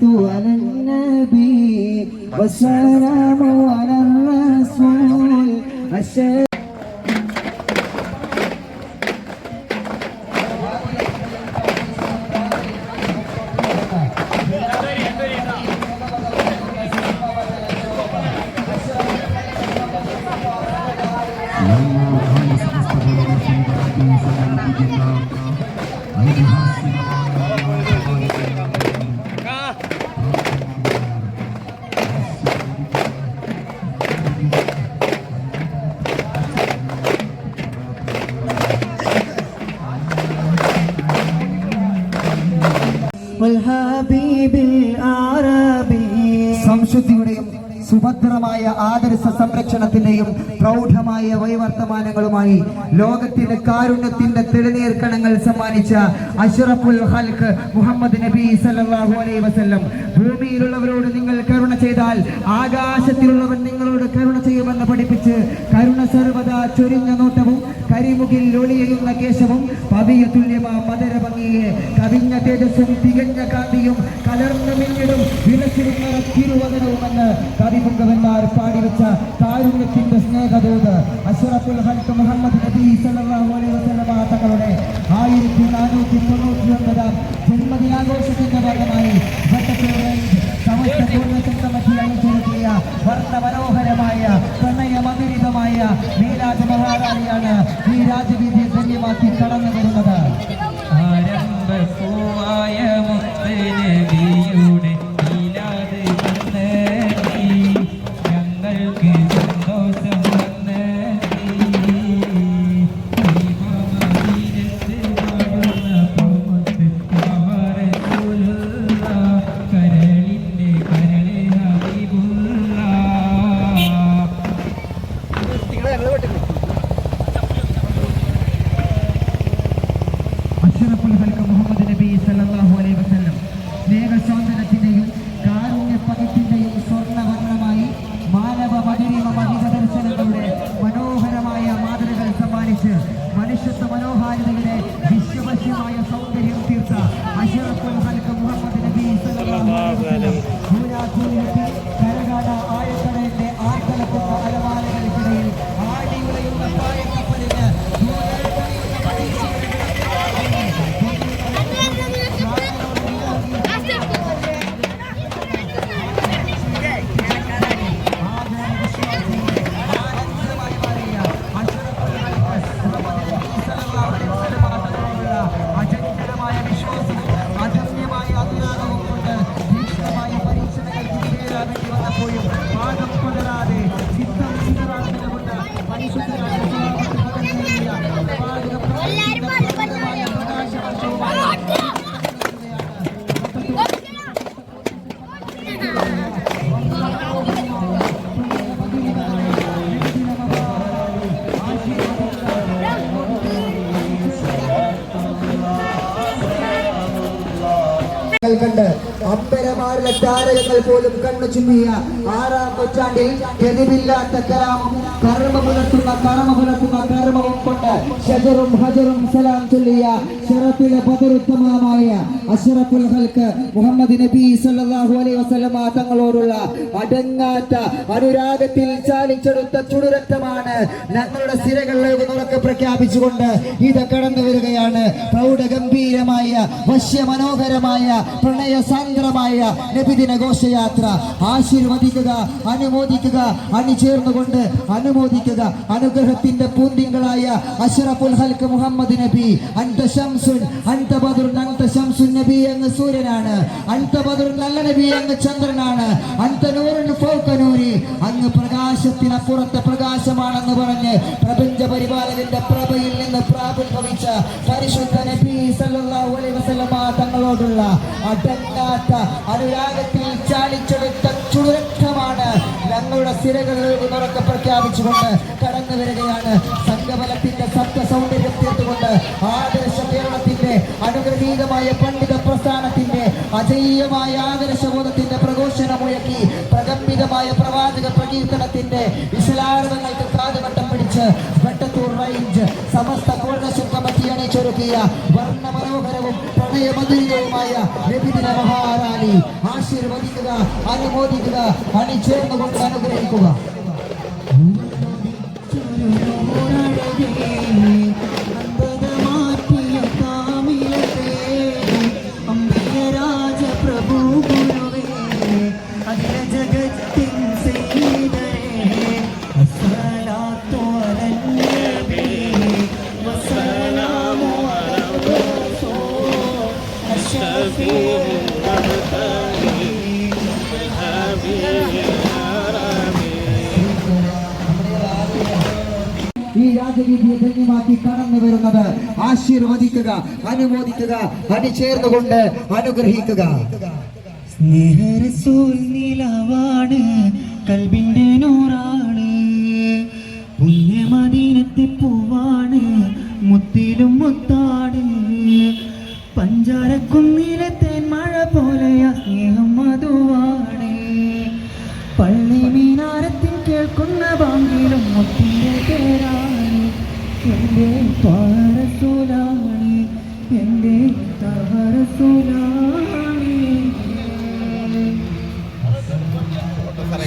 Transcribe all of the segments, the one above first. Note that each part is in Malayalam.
على النبي والسلام على الرسول സംശുദ്ധിയുടെയും സുഭദ്രമായ ആദർശ സംരക്ഷണത്തിന്റെയും പ്രൗഢമായ വൈവർത്തമാനങ്ങളുമായി ലോകത്തിന്റെ കാരുണ്യത്തിന്റെ തെളിനീർക്കണങ്ങൾ സമ്മാനിച്ച അഷ്റഫുൽ ഖൽഖ് മുഹമ്മദ് നബി സല്ലല്ലാഹു അലൈഹി വസല്ലം, ഭൂമിയിലുള്ളവരോട് നിങ്ങൾ കരുണ ചെയ്താൽ ആകാശത്തിലുള്ളവൻ നിങ്ങളോട് കരുണ ചെയ്യുമെന്ന് പഠിപ്പിച്ച് കരുണ സർവദാ ചൊരിഞ്ഞ നോട്ടവും കരിമുകിൽ ഒളിയുന്ന കേശവും പവിയതുല്യമാ മധുര ഭംഗിയെ കവിഞ്ഞ തേജസ്സും തികഞ്ഞ കാന്തിയും കലർന്നു മിന്നിടും വിലസിടുന്ന തിരുവചനവുമെന്ന് കവിപുങ്കവന്മാർ പാടിവെച്ച കാരുണ്യത്തിന്റെ സ്നേഹദൂത് അഷ്റഫുൽ ഖൽഖ് മുഹമ്മദ് നബി സല്ലല്ലാഹു അലൈഹി വസല്ലം തങ്ങളുടെ 1499 ജന്മദിനാഘോഷത്തിന്റെ ഭാഗമായി സമസ്ത പൂർണ്ണശക്തമതി അണിചേർത്തിയ വർണ്ണമനോഹരമായ പ്രണയമതിരിതമായ നീരാജ മഹാറാണിയാണ് ഈ രാജവീതിയെ ധന്യമാക്കി കടന്നു വരുന്നത്. ആരംഭപ്പൂവായ മുത്തനബിയുടെ മീലാദ് വന്നടി, ഞങ്ങൾക്ക് സന്തോഷം വന്നടി. ദീപമദീനത്ത് പാടുന്ന പൂമുത്ത് റസൂലുള്ള, കരളിന്റെ കരളെ ഹബീബുള്ള. അഷ്റഫുൽ ഖൽഖ് മുഹമ്മദ് നബി സല്ലല്ലാഹു അലൈഹി വസല്ലം സ്നേഹസ്വാതന്ത്ര്യത്തിന്റെയും കാരുണ്യപഥത്തിന്റെയും സ്വർണ്ണവർണ്ണമായി മാനവ മധുരിമ മഹിതദർശനങ്ങളുടെ മനോഹരമായ മാതൃകൾ സമ്മാനിച്ച് മനുഷ്യത്വ മനോഹാരിതയുടെ വിശ്വവശ്യമായ സൗന്ദര്യം തീർത്ത അഷ്റഫുൽ ഖൽഖ് മുഹമ്മദ് നബി സല്ലല്ലാഹു അലൈഹി വസല്ലം ഭൂരാധൂരിലെത്തി കരകാണ ആയക്കടലിന്റെ ആർത്തലക്കുന്ന അലമാലകൾക്കിടയിൽ ആടിയുളയുന്ന പായക്കപ്പലിന് കണ്ട് അമ്പരമാരുടെ താരകങ്ങൾ പോലും കണ്ണു ചുമ്മിയ 6-ാം നൂറ്റാണ്ടിൽ ഗതിവില്ലാത്ത കരാമം കർമ്മ പുലർത്തുന്ന കർമ്മവും കൊണ്ട് ഷജറും ഹജറും സലാം ചൊല്ലിയ ശറഫിലെ ബദറുത്തമമായ അഷ്റഫുൽ ഖൽഖ് മുഹമ്മദ് നബി സല്ലല്ലാഹു അലൈഹി വസല്ലം തങ്ങളോടുള്ള അടങ്ങാത്ത അനുരാഗത്തിൽ ചാലിച്ചെടുത്ത ചുടുരക്തമാണ് ഞങ്ങളുടെ സിരകളിലേക്ക് തുറക്കെ പ്രഖ്യാപിച്ചുകൊണ്ട് ഇത് കടന്നു വരികയാണ്. പ്രൗഢഗംഭീരമായ വശ്യമനോഹരമായ പ്രണയസാന്ദ്രമായ നബിദിന ഘോഷയാത്ര. ആശീർവദിക്കുക, അനുമോദിക്കുക, അണിചേർന്നുകൊണ്ട് അനുമോദിക്കുക. അനുഗ്രഹത്തിന്റെ പൂന്തിങ്കളായ അഷ്റഫുൽ ഖൽഖ് മുഹമ്മദ് നബി, അൻത ശംസുൻ അൻത ബദറുൻ അൻത ശംസുൻ നബി അങ്ങ് സൂര്യനാണ്, അൻത ബദറുൻ നല്ല നബി അങ്ങ് ചന്ദ്രനാണ്, അൻത നൂറുൻ ഫൗക നൂരി അങ്ങ് പ്രകാശത്തിനപ്പുറത്തെ പ്രകാശമാണെന്ന് പറഞ്ഞ് പ്രപഞ്ച പരിപാലകന്റെ പ്രഭയിൽ നിന്ന് പ്രാപുൽഭവിച്ച പരിശുദ്ധ നബി സല്ലല്ലാഹു അലൈഹി വസല്ലം തങ്ങളോടുള്ള അടങ്ങാത്ത അനുരാഗത്തിൽ ചാലിച്ചെടുത്ത ചുടുരക്തമാണ് ഞങ്ങളുടെ സിരകളിലേക്ക് തുറക്കെ പ്രഖ്യാപിച്ചുകൊണ്ട് കടന്നു വരികയാണ്. സംഘബലത്തിന്റെ സപ്ത സൗന്ദര്യം തീർത്തുകൊണ്ട് ആദർശ കേരളത്തിന്റെ അനുഗ്രഹീതമായ പണ്ഡിത പ്രസ്ഥാനത്തിന്റെ അജയ്യമായ ആദർശബോധത്തിന്റെ പ്രഘോഷണമുയക്കി പ്രകമ്പിതമായ പ്രവാചക പ്രകീർത്തനത്തിന്റെ വിശലാർവങ്ങൾക്ക് കാതുവട്ടം പിടിച്ച് വെട്ടത്തൂർ റേഞ്ച് സമസ്ത പൂർണ്ണശുദ്ധ കമ്മിറ്റി അണിച്ചൊരുക്കിയ വർണ്ണമനോഹരവും പ്രണയമധുരവുമായ നബിദിന മഹാറാലി ആശീർവദിക്കുക, അനുമോദിക്കുക, അണിചേർന്നുകൊണ്ട് അനുഗ്രഹിക്കുക. ഈ രാജവീതിയെ ധന്യമാക്കി കടന്നു വരുന്നത് ആശീർവദിക്കുക, അനുമോദിക്കുക, അണിചേർന്നുകൊണ്ട് അനുഗ്രഹിക്കുക. സ്നേഹരസൂൽ നിലവാണ്, കൽബിന്റെ നൂറാണ്, പുണ്യമദീനത്തെ പൂവാണ്, മുത്തിലും മുത്താണ്, പഞ്ചാരക്കുന്നിലെ തേന്മഴ പോലെയ സ്നേഹം മധുവാണ്, പള്ളി മീനാരത്തിൽ കേൾക്കുന്ന ബാങ്കിലും മുത്തിൻ്റെ പേരാണ്, എൻ്റെ ത്വാരസൂലാണ്, എൻ്റെ തഹറസൂലാണ്.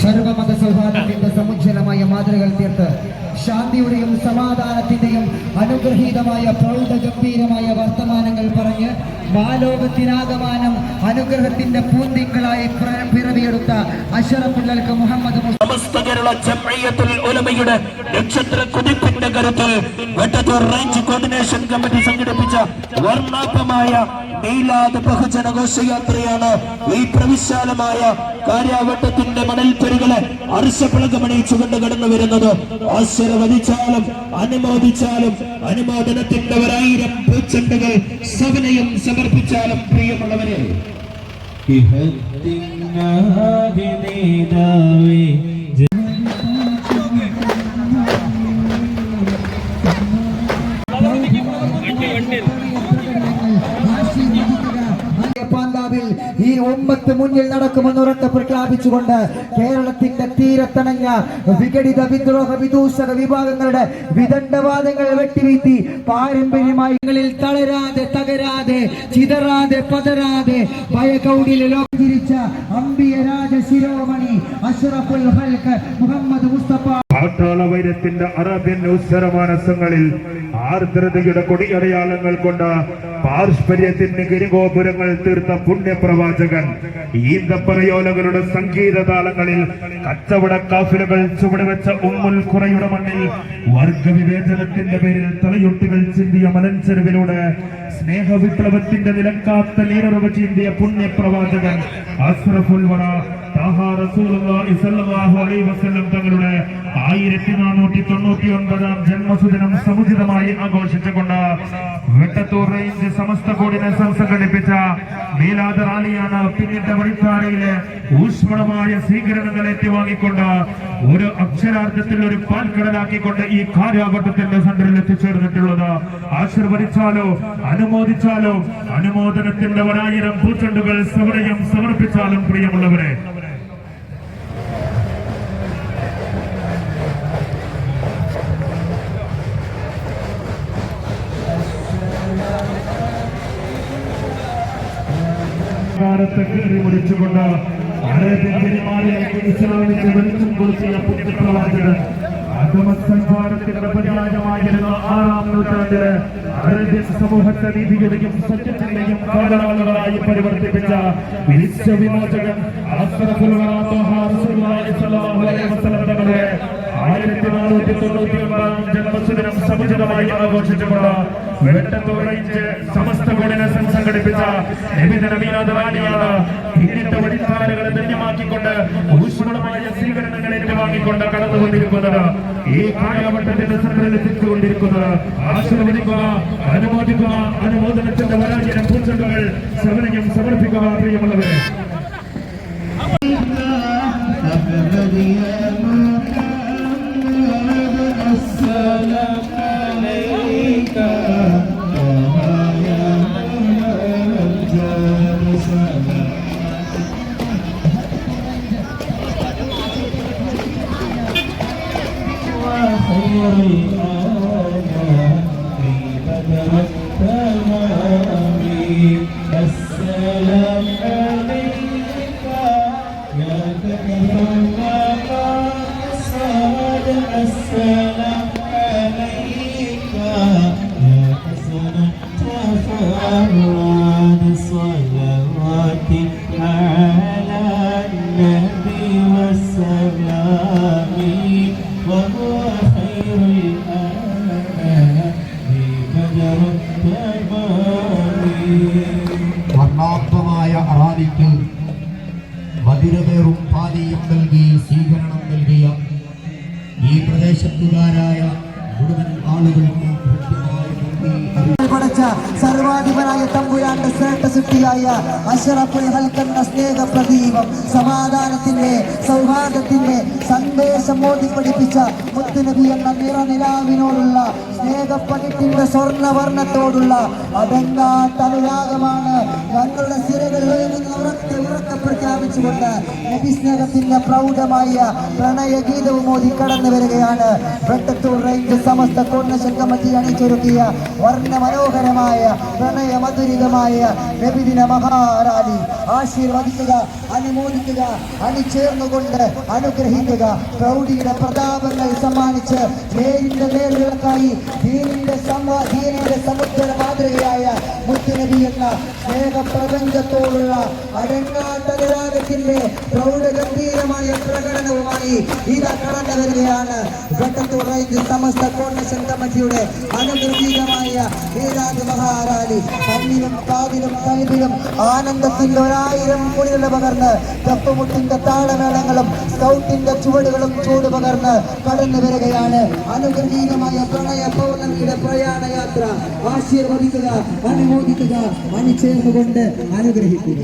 സർവമത സൗഹാർദ്ദത്തിന്റെ സമുജ്വലമായ മാതൃകൾ തീർത്ത് ശാന്തിയുടെയും സമാധാനത്തിന്റെയും അനുഗ്രഹീതമായ പ്രൗഢഗംഭീരമായ വർത്തമാനങ്ങൾ പറഞ്ഞ് മാലോകത്തിനാകമാനം അനുഗ്രഹത്തിന്റെ പൂന്തിങ്കളായി പിറവിയെടുത്ത അഷറഫുൽ മുഹമ്മദ് സമസ്ത കേരള ജംഇയ്യത്തുൽ ഉലമയുടെ നക്ഷത്ര കുതിപ്പിന്റെ കരുത്തിൽ വെട്ടത്തൂർ റേഞ്ച് കോർഡിനേഷൻ കമ്മിറ്റി സംഘടിപ്പിച്ച വർണ്ണാഭമായ മീലാദ് ബഹുജന ഘോഷയാത്രയാണ് ഈ പ്രവിശാലമായ കാര്യവട്ടത്തിന്റെ മണൽപ്പുരകളെ അർശപ്പളകമണിയിച്ചുകൊണ്ട് കടന്നു വരുന്നത്. ആശീർവദിച്ചാലും അനുമോദിച്ചാലും അനുമോദനത്തിന്റെ 1000 പൂച്ചെണ്ടുകൾ സവനയും സമർപ്പിച്ചാലും പ്രിയമുള്ളവരെ, ഈ ഉമ്മത്ത് മുന്നിൽ നടക്കുമെന്ന് ഉറക്കെ പ്രഖ്യാപിച്ചുകൊണ്ട് കേരളത്തിന്റെ തീരത്തണഞ്ഞ വിഘടിത വിദ്രോഹ വിദൂഷക വിഭാഗങ്ങളുടെ വിദണ്ഡവാദങ്ങൾ വെട്ടിവീഴ്ത്തി പാരമ്പര്യമായി തളരാതെ തകരാതെ ചിതറാതെ പതരാതെ ഭയകൗടിലെ ലോകതിരിച്ച അമ്പിയ രാജ ശിരോമണി അഷ്റഫുൽ ഖൽഖ് മുഹമ്മദ് മുസ്തഫ വൈരത്തിന്റെ അറബിയൻ ഉത്സരമാനസങ്ങളിൽ ആർദ്രതയുടെ കൊടിയടയാളങ്ങൾ കൊണ്ട് പാർശ്വര്യത്തിന് ഗിരിഗോപുരങ്ങൾ തീർത്ത പുണ്യപ്രവാചകൻ ഈന്തപ്പറയോലകളുടെ സംഗീത താളങ്ങളിൽ കച്ചവട കാഫിലുകൾ ചുവടുവെച്ച ഉമ്മുൽ ഖുറയുടെ മണ്ണിൽ വർഗവിവേചനത്തിന്റെ പേരിൽ തലയൊട്ടുകൾ ചിന്തിയ മലഞ്ചെരുവിലൂടെ സ്നേഹവിപ്ലവത്തിന്റെ നിലക്കാത്ത നീരുറവ് ചീന്തിയ പുണ്യപ്രവാചകൻ അഷ്റഫുൽ വറ റസൂലുള്ളാഹി സ്വല്ലല്ലാഹു അലൈഹി വസല്ലം തങ്ങളുടെ 1499 ജന്മസുദിനം സമുചിതമായി ആഘോഷിച്ചുകൊണ്ട് വെട്ടത്തൂർ റേഞ്ച് സമസ്ത കോർഡിനേഷൻ സംഘടിപ്പിച്ച മീലാദ് റാലിയാണ്. പിന്നിട്ട വഴിത്താരയിലെ ഊഷ്മളമായ സ്വീകരണങ്ങൾ ഏറ്റുവാങ്ങിക്കൊണ്ട് ഒരു അക്ഷരാർത്ഥത്തിൽ ഒരു പാൽക്കടലാക്കിക്കൊണ്ട് ഈ കാര്യാവട്ടത്തിന്റെ സെന്ററിൽ എത്തിച്ചേർന്നിട്ടുള്ളത്. ആശീർവദിച്ചാലോ അനുമോദിച്ചാലോ അനുമോദനത്തിന്റെ 1000 പൂച്ചെണ്ടുകൾ സവനയം സമർപ്പിച്ചാലും പ്രിയമുള്ളവരെ, കയറി മുടിച്ചുകൊണ്ട് അറേബ്യൻ പെരുമാളിലേക്ക് ഇസ്ലാമിന്റെ വെളിച്ചം കൊടുത്തിയ പുണ്യപ്രവാചകൻ അധമസഞ്ചാരത്തിന്റെ പര്യായമായിരുന്ന 6-ാം നൂറ്റാണ്ടില് അറേബ്യൻ സമൂഹത്തെ നീതിയുടെയും സത്യത്തിന്റെയും കാവലാളുകളായി പരിവർത്തിപ്പിച്ച വിശ്വവിമോചകൻ അഷ്റഫുൽ വറ റസൂലുള്ളാഹി സ്വല്ലല്ലാഹു അലൈഹി വസല്ലം തങ്ങളുടെ 1499 ജന്മദിനം സമുചിതമായി ആഘോഷിച്ചുകൊണ്ട് വെട്ടത്തൂർ റേഞ്ച് സമസ്ത കോർഡിനേഷൻ സംഘടിപ്പിച്ച നബിദിന മീലാദ് റാലിയാണ്. പിന്നിട്ട വഴിത്താരകളെ ധന്യമാക്കിക്കൊണ്ട് ഊഷ്മളമായ സ്വീകരണങ്ങൾ ഏറ്റുവാങ്ങിക്കൊണ്ട് കടന്നുകൊണ്ടിരിക്കുന്നത്. ഈ കാര്യവട്ടത്തിന്റെ സെന്ററിൽ എത്തിച്ചുകൊണ്ടിരിക്കുന്നത്. ആശീർവദിക്കുക, അനുമോദിക്കുക, അനുമോദനത്തിന്റെ 1000 പൂച്ചെണ്ടുകൾ സവനയം സമർപ്പിക്കുക പ്രിയമുള്ളവരെ. മധുരമേറും പാനീയം നൽകി സ്വീകരണം നൽകിയ ഈ പ്രദേശത്തുകാരായ മുഴുവൻ ആളുകൾക്കും കൃത്യമായ നന്ദി പടച്ച സർവാധിപനായ തമ്പുരാന്റെ ശ്രേഷ്ഠ സൃഷ്ടിയായ അഷ്റഫുൽ ഹൽക്കെന്ന സ്നേഹ പ്രതീകം സമാധാനത്തിന്റെ സൗഹാർദ്ദത്തിന്റെ സന്ദേശം മോദി പഠിപ്പിച്ച മുത്തുനബി എന്ന നിറനിലാവിനോടുള്ള സ്നേഹപ്പകിട്ടിന്റെ സ്വർണ്ണവർണ്ണത്തോടുള്ള അടങ്ങാത്ത അനുരാഗമാണ് ഞങ്ങളുടെ സിരകളിൽ ഉറക്കെ പ്രഖ്യാപിച്ചുകൊണ്ട് നബി സ്നേഹത്തിന്റെ പ്രൗഢമായ പ്രണയഗീതവും മോദി കടന്നു വരികയാണ്. വെട്ടത്തൂർ റേഞ്ച് സമസ്ത കോർഡിനേഷൻ കമ്മിറ്റി അണിച്ചൊരുക്കിയ വർണ്ണ മനോഹരമായ പ്രണയമധുരിതമായ നബിദിന മഹാറാലി ആശീർവദിക്കുക, അനുമോദിക്കുക, അണിചേർന്നുകൊണ്ട് അനുഗ്രഹിക്കുക. പ്രൗഢിയുടെ പ്രതാപങ്ങൾ സമ്മാനിച്ച് നേരിന്റെ നേർവിളക്കായി ദീനിന്റെ സമുദ്ര മാതൃകയായ മുത്തുനബി എന്ന സ്നേഹപ്രപഞ്ചത്തോടുള്ള അടങ്ങാത്ത അനുരാഗത്തിന്റെ പ്രൗഢഗംഭീരമായ പ്രകടനവുമായി ഇതാ കടന്നു വരികയാണ്. വെട്ടത്തൂർ റേഞ്ച് സമസ്ത കോർഡിനേഷൻ കമ്മിറ്റിയുടെ അനുഗ്രഹീതമായ മീലാദ് മഹാറാലി. കണ്ണിലും കാതിലും കൽവിലും ആനന്ദത്തിന്റെ 1000 കുളികൾ പകർന്ന് കപ്പുമുട്ടിന്റെ താളമേളങ്ങളും സ്കൗട്ടിന്റെ ചുവടുകളും ചൂട് പകർന്ന് കടന്നു വരികയാണ്. അനുഗ്രഹീതമായ പ്രണയ പൗർണമിയുടെ പ്രയാണയാത്ര ആശീർവദിക്കുക, അനുമോദിക്കുക, അണിചേർന്നുകൊണ്ട് അനുഗ്രഹിക്കുക.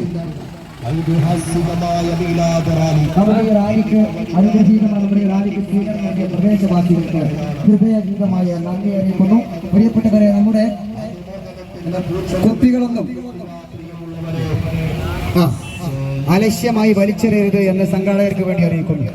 ഐതിഹാസികമായ മീലാദ് റാലി നമ്മുടെ റാലിക്ക് അനുഗ്രഹീതമായ നമ്മുടെ റാലിക്ക് സ്വീകരണം നൽകിയ പ്രദേശവാസികൾക്ക് ഹൃദയഗീതമായ നന്ദി അറിയിക്കുന്നു. പ്രിയപ്പെട്ടവരെ, നമ്മുടെ കുപ്പികളൊന്നും അലക്ഷ്യമായി വലിച്ചെറിയരുത് എന്ന് സംഘാടകർക്ക് വേണ്ടി അറിയിക്കുന്നു.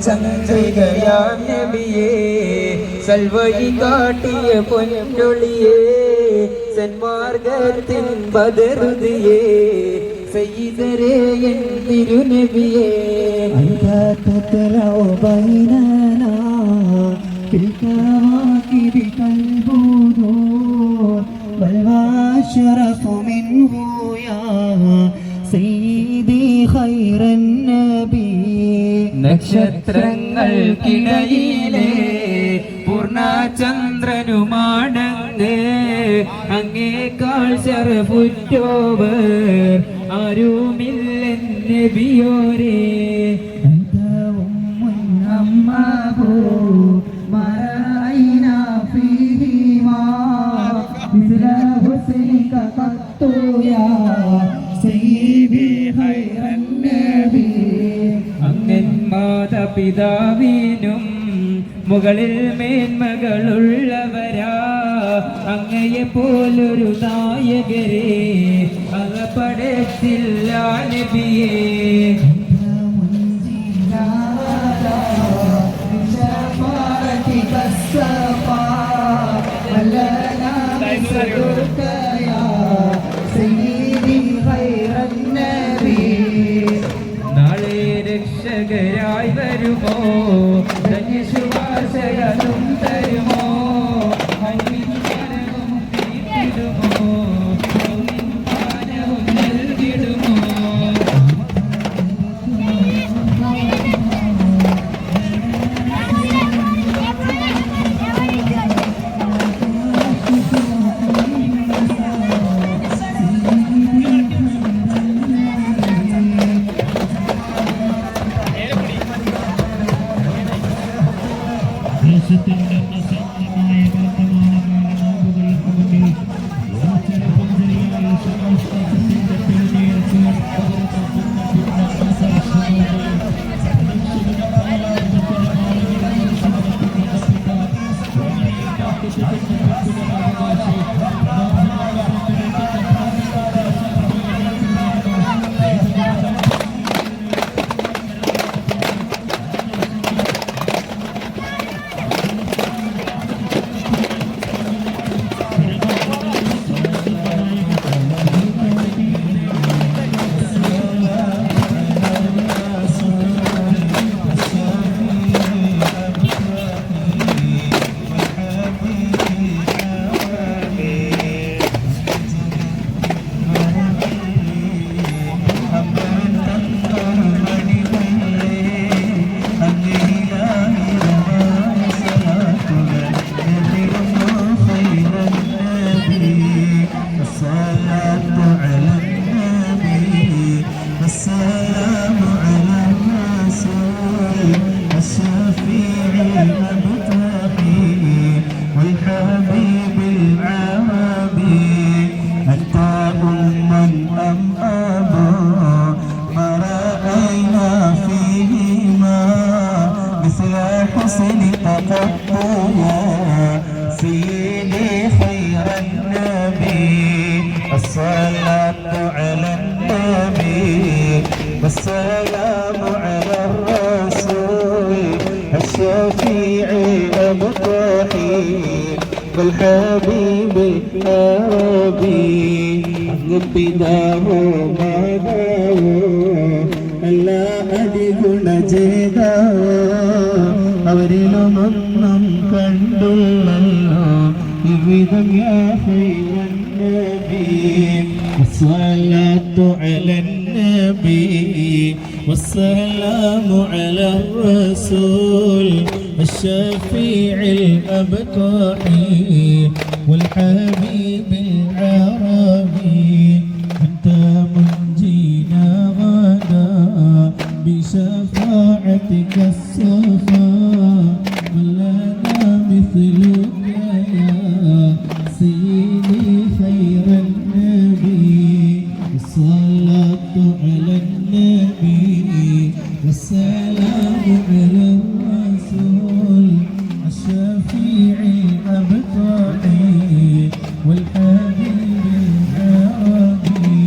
ചന്ദ്രികയാം നബിയേ, സൽവഴി കാട്ടിയ പൊന്നൊളിയേ, സന്മാർഗത്തിൻ ബദറുദിയേ, സയ്യിദരേ എൻ തിരുനബിയേ. അന്താ തത്ലഉ ബൈനനാ ഫിൽ കവാകിബി കൽബുദൂർ ബൽ വശറഫു മിൻഹു യാ സയ്യിദി ഖൈറൻ നബി. നക്ഷത്രങ്ങൾക്കിടയിലെ പൂർണ്ണചന്ദ്രനുമാണങ്ങ്, അങ്ങേക്കാൾ ശറഫുറ്റോവർ ആരുമില്ലൻ നബിയോരേ. മാതാപിതാവിനും മുകളിൽ മേന്മകളുള്ളവരാ, അങ്ങയെ പോലൊരു നായകരെ അകപ്പെടത്തില്ല നബിയേ. നാളെ രക്ഷകരായി വരുമോ, ധന്യശുഭാശകളും തരുമോ, അന്വിചാരവും തീർത്തിടുമോ, നൽകിടുമോ. الصلاة على النبي والسلام على الرسول الشفيع المطهر والحبيب العربي പിതാവോ മാതാവോ എല്ലാ അടിഗുണ ചെയ്താവോ അവരിലൊന്നും കണ്ടുള്ളല്ലോ ഇവിധം الصلاة على النبي والسلام على الرسول الشفيع الأبطحي والحبيب العربي أنت منجينا غدا بشفاعتك الصفا من لنا مثلك يا سيدي خير النبي الصلاة على النبي والسلام على الرسول الشفيع الأبطحي والحبيب العربي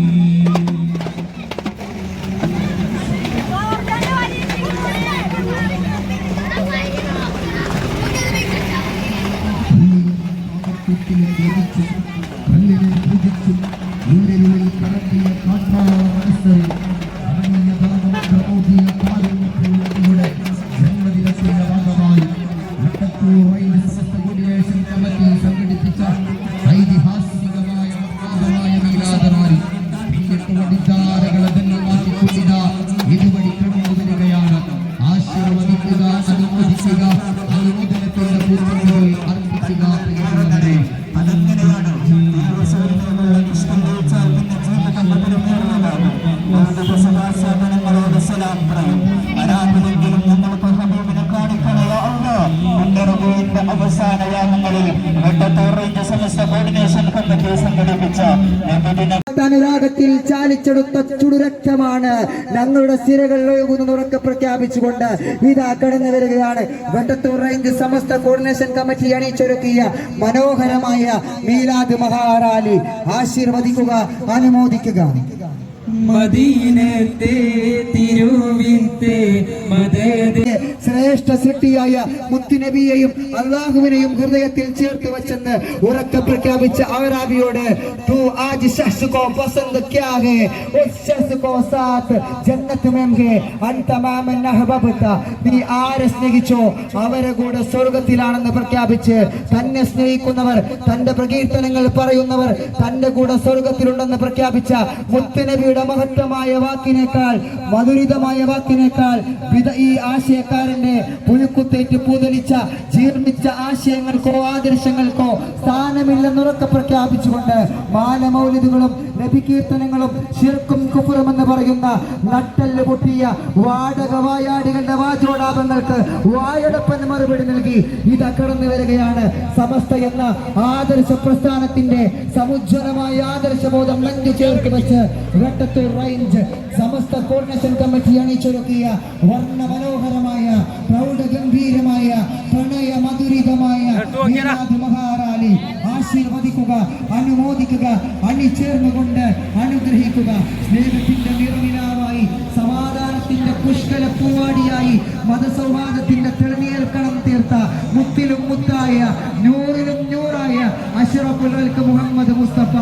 സംഘടിപ്പിച്ച ഐതിഹാസികമായ മീലാദറാലി വടിധാരകളെ തന്നെ മാറ്റിക്കൊണ്ടിതാ ഇതുവഴി കടന്നു വരികയാണ്. ആശീർവദിക്കുക, അനുമോദിക്കുക, അനുമോദനത്തിന്റെ പൂർണ്ണതകൾ അർപ്പിക്കുക പ്രിയമുള്ളവരെ. അതങ്ങനെയാണ് ആരാധനെങ്കിലും ഞങ്ങൾക്ക് ഹബീബിനെ കാണിക്കണയോ അള്ളാഹുവിന്റെ അവസാന യാമങ്ങളിൽ വെട്ടത്തൂർ റേഞ്ച് സമസ്ത കോർഡിനേഷൻ കമ്മിറ്റി സംഘടിപ്പിച്ച അനുരാഗത്തിൽ ചാലിച്ചെടുത്ത ചുടുരക്തമാണ് ഞങ്ങളുടെ സിരകളിൽ ഒഴുകുന്ന ഉറക്കെ പ്രഖ്യാപിച്ചുകൊണ്ട് ഇതാ കടന്നു വരികയാണ് വെട്ടത്തൂർ റേഞ്ച് സമസ്ത കോർഡിനേഷൻ കമ്മിറ്റി അണിയിച്ചൊരുക്കിയ മനോഹരമായ മീലാദ് മഹാറാലി. ആശീർവദിക്കുക, അനുമോദിക്കുക. മദീനത്തെ തിരുവിത്തെ മദദ് ശ്രേഷ്ഠ സൃഷ്ടിയായ മുത്തുനബിയെയും അള്ളാഹുവിനെയും ഹൃദയത്തിൽ ചേർത്ത് വെച്ചെന്ന് ഉറക്കെ പ്രഖ്യാപിച്ച ആരാബിയോട് തൂ ആജ് ശഖ്സ് കോ പസന്ദ് ക്യാ ഹേ ഉസ് ശഖ്സ് കോ സാത്ത് ജന്നത്ത് മെം ഹേ അൻത മാമൻ അഹ്ബബ്ത. നീ ആരെ സ്നേഹിച്ചോ അവരെ കൂടെ സ്വർഗത്തിലാണെന്ന് പ്രഖ്യാപിച്ച് തന്നെ സ്നേഹിക്കുന്നവർ, തന്റെ പ്രകീർത്തനങ്ങൾ പറയുന്നവർ തന്റെ കൂടെ സ്വർഗത്തിലുണ്ടെന്ന് പ്രഖ്യാപിച്ച മുത്തുനബിയുടെ മഹത്വമായ വാക്കിനേക്കാൾ, മധുരിതമായ വാക്കിനേക്കാൾ ഈ ആശയക്കാരന്റെ പുഴുക്കുത്തേറ്റ് പൂതലിച്ച ജീർണിച്ച ആശയങ്ങൾക്കോ ആദർശങ്ങൾക്കോ സ്ഥാനമില്ലെന്നുറക്കെ പ്രഖ്യാപിച്ചുകൊണ്ട് മാലമൗലിദുകളും നബികീർത്തനങ്ങളും ശിർക്കും കുഫറും എന്ന് പറയുന്ന നട്ടല് പൊട്ടിയ വാടക വായാടികളുടെ വാചോടാപങ്ങൾക്ക് വായടപ്പൻ മറുപടി നൽകി ഇതാ കടന്നു വരികയാണ് സമസ്ത എന്ന ആദർശ പ്രസ്ഥാനത്തിന്റെ സമുജ്വലമായ ആദർശബോധം നെഞ്ചു ചേർത്ത് വെച്ച് വെട്ടത്തൂർ റേഞ്ച് സമസ്ത കോർഡിനേഷൻ കമ്മിറ്റി അണിച്ചൊരുക്കിയ വർണ്ണ മനോഹരമായ പ്രൗഢഗംഭീരമായ പ്രണയ മധുരിതമായ മഹാറാലി. ആശീർവദിക്കുക, അനുമോദിക്കുക, അണിചേർന്നുകൊണ്ട് അനുഗ്രഹിക്കുക. സ്നേഹത്തിന്റെ നിറനിലാവായി, സമാധാനത്തിന്റെ പുഷ്കല പൂവാടിയായി, മതസൗഹാർദ്ദത്തിന്റെ തെളിനീർക്കണം തീർത്ത മുത്തിലും മുത്തായ നൂറിലും നൂറായ അഷ്റഫുൽ ഖൽഖ് മുഹമ്മദ് മുസ്തഫ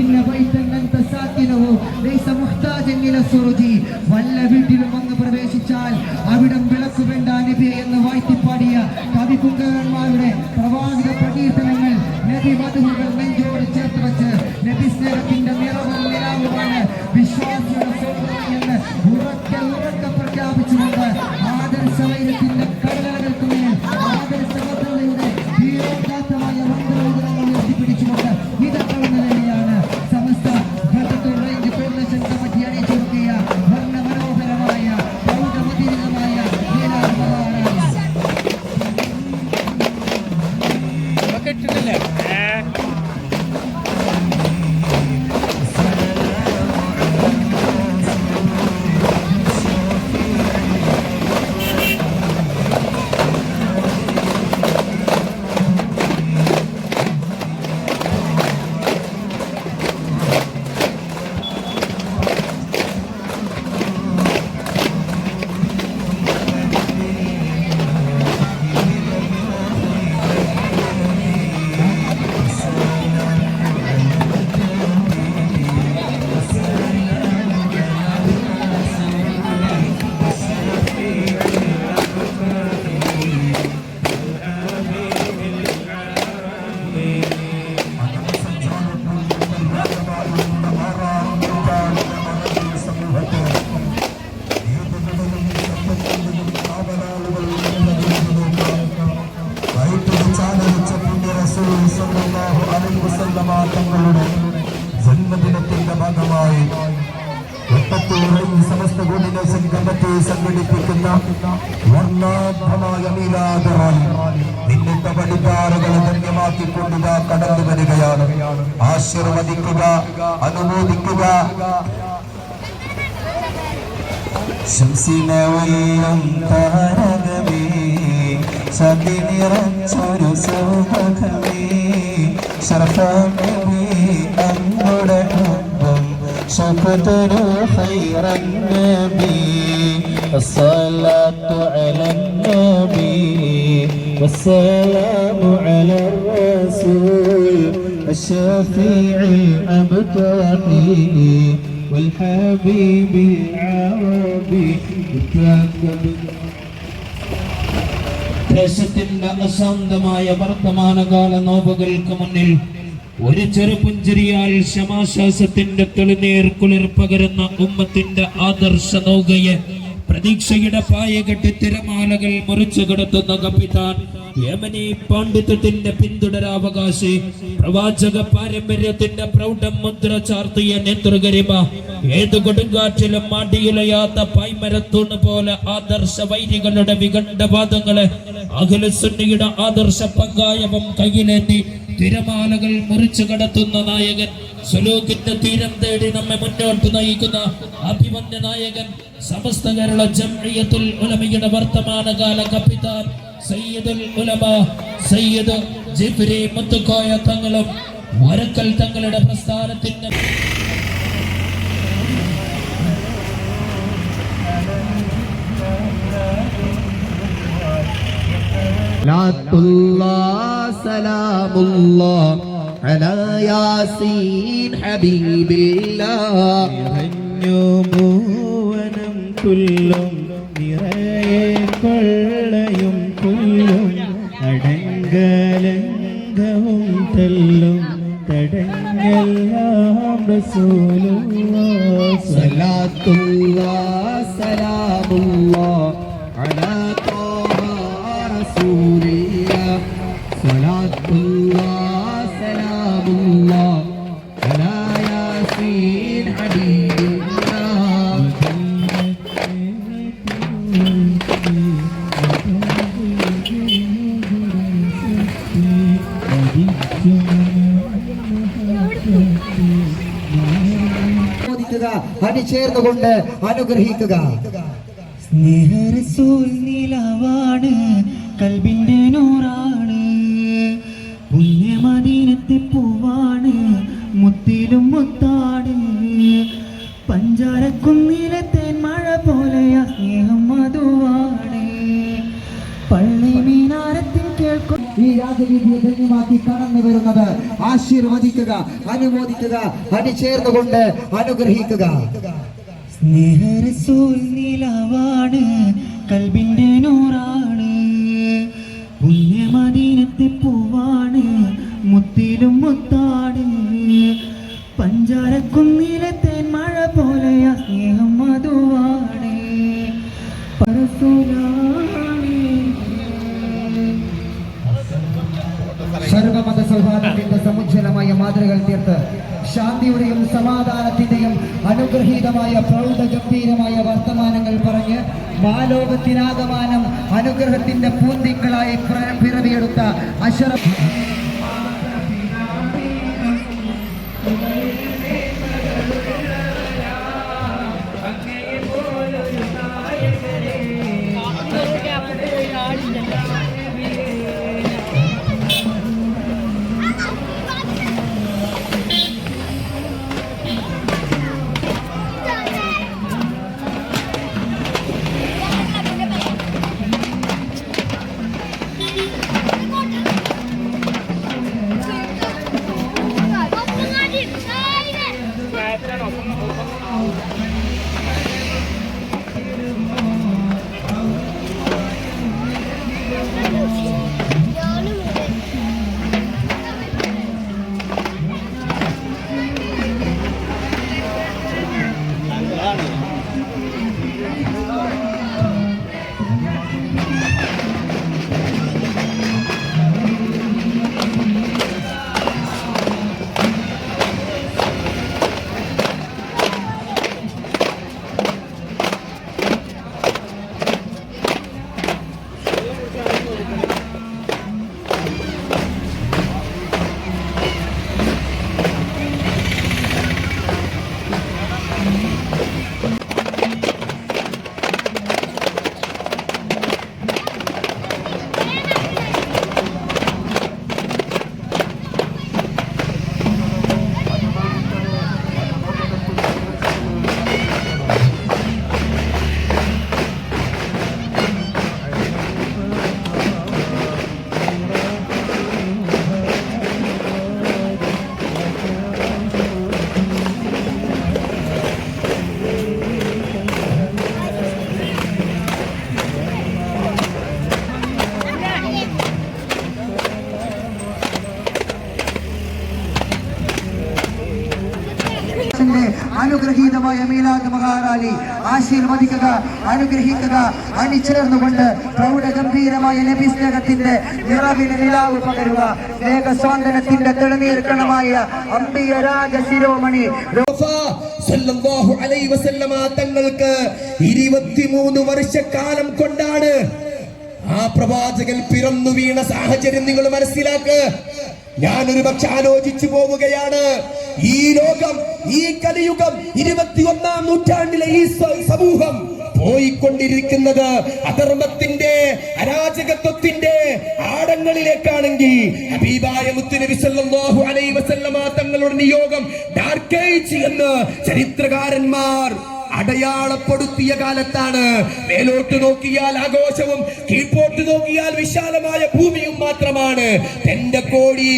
ഇന്ന ബൈതൻ അൻത സാകിനഹു ലൈസ മുഹ്താജൻ ഇല സുറുജി. വല്ല വീട്ടിലും അങ്ങ് പ്രവേശിച്ചാൽ അവിടം വിളക്കു വേണ്ട നബിയെ എന്ന് വാഴ്ത്തിപ്പാടിയ കവിപുങ്കന്മാരുടെ പ്രവാചക പ്രകീർത്തനങ്ങൾ, നബി മധുഹുകൾ നെഞ്ചോട് ചേർത്ത് വെച്ച് നബി സ്നേഹത്തിന്റെ നിറവും നിലാവുമാണ് വിശ്വാസിയുടെ എന്ന് ഉറക്കെ ഉറക്കെ പ്രഖ്യാപിച്ചുകൊണ്ട് ആദർശവൈരത്തിന്റെ കടലകൾക്ക് മേൽ ആദർശബദ്ധതയുടെ ധീരോദാത്തമായ വസ്ത്രങ്ങൾ ഉയർത്തിപ്പിടിച്ചുകൊണ്ട് ഇത് കടന്നു വരികയാണ് സമസ്ത വെട്ടത്തൂർ റേഞ്ച് കോർഡിനേഷൻ കമ്മിറ്റി അണിയിച്ചൊരുക്കിയ വർണ്ണ മനോഹരമായ പ്രൗഢമധീരമായ മീലാദ് മഹാറാലി. السلام സമസ്ത കോർഡിനേഷൻ കമ്മിറ്റി സംഘടിപ്പിക്കുന്ന വർണ്ണാഭമായ മീലാദ് റാലി നിന്നിട്ട പടിപ്പാറുകളെ ധന്യമാക്കിക്കൊണ്ടുക കടന്നു വരികയാണ്. ആശീർവദിക്കുക, അനുമോദിക്കുക. ശംസിനവെള്ളം താരകമേ സതി നിറച്ചൊരു സൗഭഗമേ ശർഫമേ അങ്ങുടെ കുമ്പം ശഫതരു ഖൈറൻ നബി الصلاة على النبي والسلام على الرسول الشفيع الأبطحي والحبيب العربي ദേശത്തിന്റെ അശാന്തമായ വർത്തമാനകാല നോവുകൾക്ക് മുന്നിൽ ഒരു ചെറുപുഞ്ചിരിയാൽ ക്ഷമാശ്വാസത്തിന്റെ തെളിനീർ കുളിർ പകരുന്ന ഉമ്മത്തിന്റെ ആദർശ നൗകയെ പ്രതീക്ഷയുടെ പായകെട്ടി തിരമാലകൾ മുറിച്ചു കിടത്തുന്ന കപ്പിത്താൻ യമനി പാണ്ഡിത്യത്തിന്റെ പിന്തുടരാവകാശി പ്രവാചക പാരമ്പര്യത്തിന്റെ പ്രൗഢം മുദ്ര ചാർത്തിയ നേതൃകരിമ ഏതു കൊടുങ്കാറ്റിലും മാടിയുലയാത്ത പായ്മരത്തൂണ് പോലെ ആദർശ വൈരികളുടെ വികണ്ഠവാദങ്ങളെ അഖിലസുന്നിയുടെ ആദർശ പങ്കായവം കയ്യിലേന്തി തിരമാലകൾ മുറിച്ചു കടത്തുന്ന നായകൻ, സുലൂക്കിന്റെ തീരം തേടി നമ്മെ മുന്നോട്ട് നയിക്കുന്ന അഭിമന്യ നായകൻ, സമസ്ത കേരള ജംഇയ്യത്തുൽ ഉലമയുടെ വർത്തമാനകാല കപ്പിത്താൻ സയ്യിദുൽ ഉലമ സയ്യിദ് ജിബ്രി മുത്തുക്കോയ തങ്ങളും വരക്കൽ തങ്ങളുടെ പ്രസ്ഥാനത്തിന്റെ സലാമുല്ലാ അലാ യാസീൻ ഹബീബില്ലാഹ് മൂവനം കൊല്ലും നിറയെ കൊള്ളയും കൊല്ലും അടങ്കലംഘവും തല്ലും തടങ്ങെല്ലാം റസൂലുള്ളാഹ് സലാത്തുല്ലാഹ് സലാമുല്ലാഹ് അലാ ത്വാഹ റസൂലില്ലാഹ് സലാത്തുല്ലാഹ് സലാമുല്ലാഹ് അലാ യാസീൻ ഹബീബില്ലാഹ് അണിചേർന്നുകൊണ്ട് അനുഗ്രഹിക്കുക. സ്നേഹരസൂൽ നിലവാണ്, കൽബിന്റെ നൂറാണ്, പുണ്യമദീനത്തെ പൂവാണ്, മുത്തിലും മുത്താണ്, പഞ്ചാരക്കുന്നിലെ തേന്മഴ പോലെയ സ്നേഹം മധുവാണ്, പള്ളി മീനാരത്തിൽ കേൾക്കും ഈ രാജവീതിയെ ധന്യമാക്കി കടന്നു വരുന്നത് ആശീർവദിക്കുക, അനുമോദിക്കുക, അണിചേർന്നുകൊണ്ട് അനുഗ്രഹിക്കുക. സ്നേഹരസൂൽ നിലവാണ്, കൽബിന്റെ നൂറാണ്, പുണ്യമദീനത്തെ പൂവാണ്, മുത്തിലും മുത്താണ്, പഞ്ചാരക്കുന്നിലെ തേന്മഴ പോലെയ സ്നേഹം മധുവാണ്, സർവമത സൗഹാർദ്ദത്തിന്റെ സമുജ്വലമായ മാതൃകൾ തീർത്ത് ശാന്തിയുടെയും സമാധാനത്തിന്റെയും അനുഗ്രഹീതമായ പ്രൗഢഗംഭീരമായ വർത്തമാനങ്ങൾ പറഞ്ഞ് മാലോകത്തിനാകമാനം അനുഗ്രഹത്തിന്റെ പൂന്തിങ്കളായി പിറവിയെടുത്ത അശറഫ് വിപുലമായ മീലാദ് മഹാറാലി ആശീർവദിക്കുക, അനുഗ്രഹിക്കുക, അണിചേർന്നുകൊണ്ട് പ്രൗഢഗംഭീരമായ നബി സ്നേഹത്തിന്റെ നിറവിന് നിലാവ് പകരുക. സ്നേഹസ്വാന്തനത്തിന്റെ തെളിനീർക്കണമായ അമ്പിയ രാജ ശിരോമണി സല്ലല്ലാഹു അലൈഹി വസല്ലമ തങ്ങൾക്ക് 23 വർഷക്കാലം കൊണ്ടാണ് ആ പ്രവാചകൻ പിറന്നു വീണ സാഹചര്യം നിങ്ങൾ മനസ്സിലാക്ക്. ഞാനൊരു പക്ഷെ ആലോചിച്ചു പോവുകയാണ്, ഈ ലോകം, ഈ കലിയുഗം, 21ാം നൂറ്റാണ്ടിലെ ഈ സമൂഹം പോയിക്കൊണ്ടിരിക്കുന്നത് അധർമ്മത്തിന്റെ, അരാജകത്വത്തിന്റെ ആഴങ്ങളിലേക്കാണെങ്കിൽ ഹബീബായ മുത്തുനബി സല്ലല്ലാഹു അലൈഹി വസല്ലമ തങ്ങളുടെ നിയോഗം ഡാർക്ക് ഏജ് എന്ന് ചരിത്രകാരന്മാർ അടയാളപ്പെടുത്തിയ കാലത്താണ്. മേലോട്ട് നോക്കിയാൽ ആഘോഷവും കീഴ്പോട്ട് നോക്കിയാൽ വിശാലമായ ഭൂമിയും മാത്രമാണ്. എന്റെ കോടി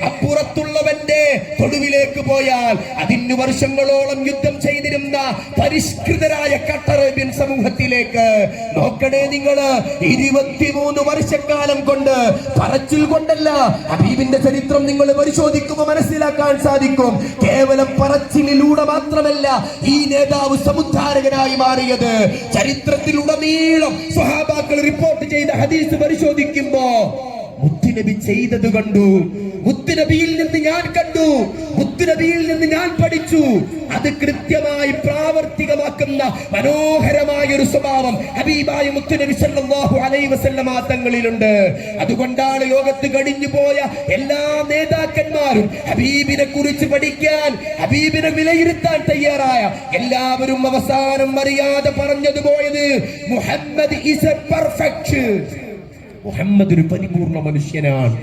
അപ്പുറത്തുള്ളവന്റെ തൊടുവിലേക്ക് പോയാൽ 10 വർഷങ്ങളോളം യുദ്ധം ചെയ്തിരുന്ന പരിഷ്കൃതരായ കട്ടറേബ്യൻ സമൂഹത്തിലേക്ക് നോക്കണേ നിങ്ങള്. 23 വർഷക്കാലം കൊണ്ട്, പറച്ചിൽ കൊണ്ടല്ല, ഹബീബിന്റെ ചരിത്രം നിങ്ങൾ പരിശോധിക്കുമ്പോൾ മനസ്സിലാക്കാൻ സാധിക്കും. കേവലം പറച്ചിലിലൂടെ മാത്രമല്ല ഈ നേതാവ് സമുദ്ധാരകനായി മാറിയത്. ചരിത്രത്തിലുടനീളം സ്വഹാബാക്കൾ റിപ്പോർട്ട് ചെയ്ത ഹദീസ് പരിശോധിക്കുമ്പോ മുത്തുനബി ചെയ്തത് കണ്ടു, മുത്തുനബിയിൽ നിന്ന് ഞാൻ കണ്ടു, മുത്തുനബിയിൽ നിന്ന് ഞാൻ പഠിച്ചു. അത് കൃത്യമായി പ്രാവർത്തികമാക്കുന്ന മനോഹരമായ ഒരു സ്വഭാവം ഹബീബായ മുത്തുനബി സല്ലല്ലാഹു അലൈഹി വസല്ലമ തങ്ങളിലുണ്ട്. അതുകൊണ്ടാണ് ലോകത്ത് കഴിഞ്ഞു പോയ എല്ലാ നേതാക്കന്മാരും ഹബീബിനെ കുറിച്ച് പഠിക്കാൻ, ഹബീബിനെ വിലയിരുത്താൻ തയ്യാറായ എല്ലാവരും അവസാനം അറിയാതെ പറഞ്ഞത് പോയത് Muhammad is a perfect, Muhammad ഒരു പരിപൂർണ മനുഷ്യനാണ്.